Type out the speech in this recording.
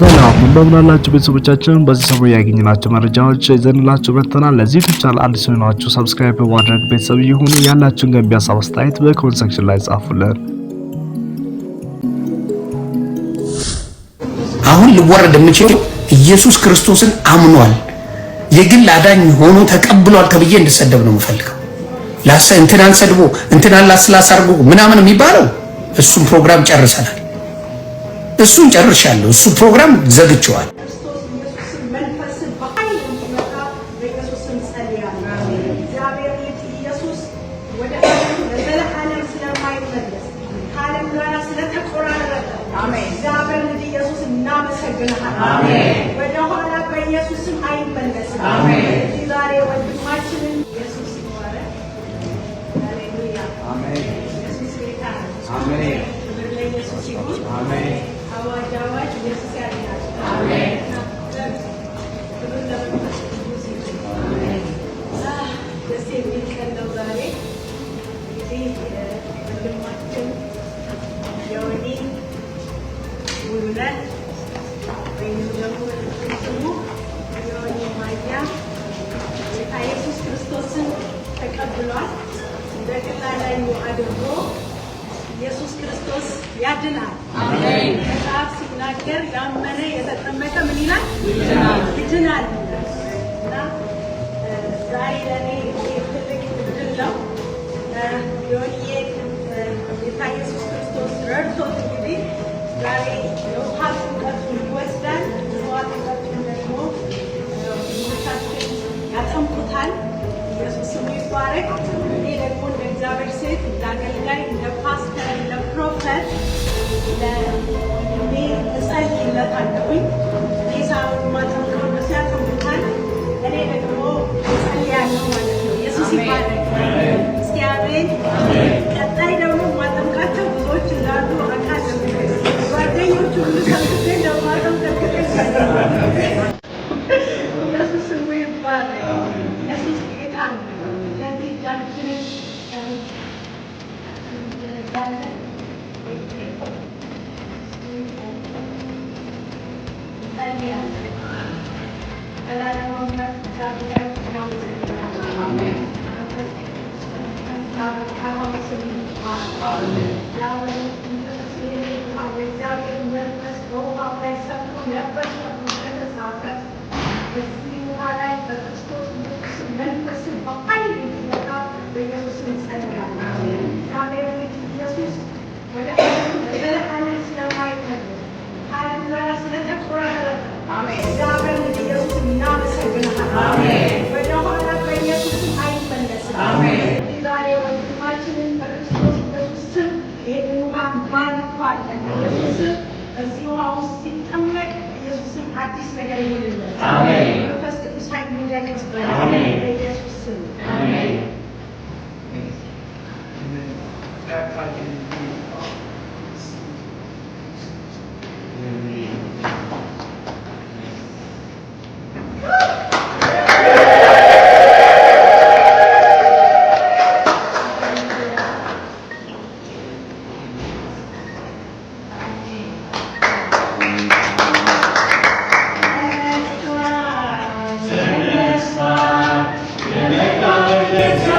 ሰላም እንደምን አላችሁ ቤተሰቦቻችን። በዚህ ሰሞን ያገኘናቸው መረጃዎች ይዘንላችሁ መጥተናል። ለዚህ ቻናል አዲስ ሆናችሁ ሰብስክራይብ በማድረግ ቤተሰብ ይሁኑ። ያላችሁን ገንቢ ሀሳብ አስተያየት በኮሜንት ሴክሽን ላይ ጻፉልን። አሁን ሊወረድ የሚችለው ኢየሱስ ክርስቶስን አምኗል የግል አዳኝ ሆኖ ተቀብሏል ተብዬ እንድሰደብ ነው የምፈልገው። እንትናን ሰድቦ እንትናን ላስላሳርጉ ምናምን የሚባለው እሱም ፕሮግራም ጨርሰናል። እሱን ጨርሻለሁ። እሱ ፕሮግራም ዘግቼዋል። ኢየሱስ ክርስቶስን ተቀብሏል። በግላ ላይ አድርጎ ኢየሱስ ክርስቶስ ያድናል። አሜን። መጽሐፍ ሲናገር ያመነ የተጠመቀ ምን ይላል? ይድናል። እና ዛሬ ለኔ ትልቅ ድል ነው። ጌታ ኢየሱስ ክርስቶስ ረድቶት እንግዲህ ዛሬ የውሃ ጥምቀቱን ይወስዳል። የውሃ ጥምቀቱን ደግሞ ልጆቻችን ያጠምቁታል። ኢየሱስ ስሙ ይባረክ። እኔ ደግሞ እንደ እግዚአብሔር ሴት፣ እንደ አገልጋይ፣ እንደ ፓስተር፣ እንደ ፕሮፌት ለእኔ እጸልይለታለሁኝ። እኔ ሳይሆን የማጠምቀው እነሱ ያጠምቁታል። እኔ ደግሞ እጸልያለሁ ማለት ነው። ኢየሱስ ይባረክ። እስኪ አሜን። ቀጣይ ደግሞ የማጠምቃቸው ብዙዎች እንዳሉ አውቃለሁ። ጓደኞቹ ሁሉ ሰብስቤ እንደማጠምቅ ኢየሱስ ስሙ ይባረክ። ኢየሱስ ጌታ ነው። ለዚህ እጃችንን እንዘረጋለን። እንጸልያለን። ለለመመት እግዚአብሔር እናመሰግናለን። እዚህ ውሃ ውስጥ ሲጠመቅ ኢየሱስም አዲስ ነገር ይሆንለት። መንፈስ ቅዱስ ኃይል እንዲያቀስበል በኢየሱስ ስም አሜን። Let's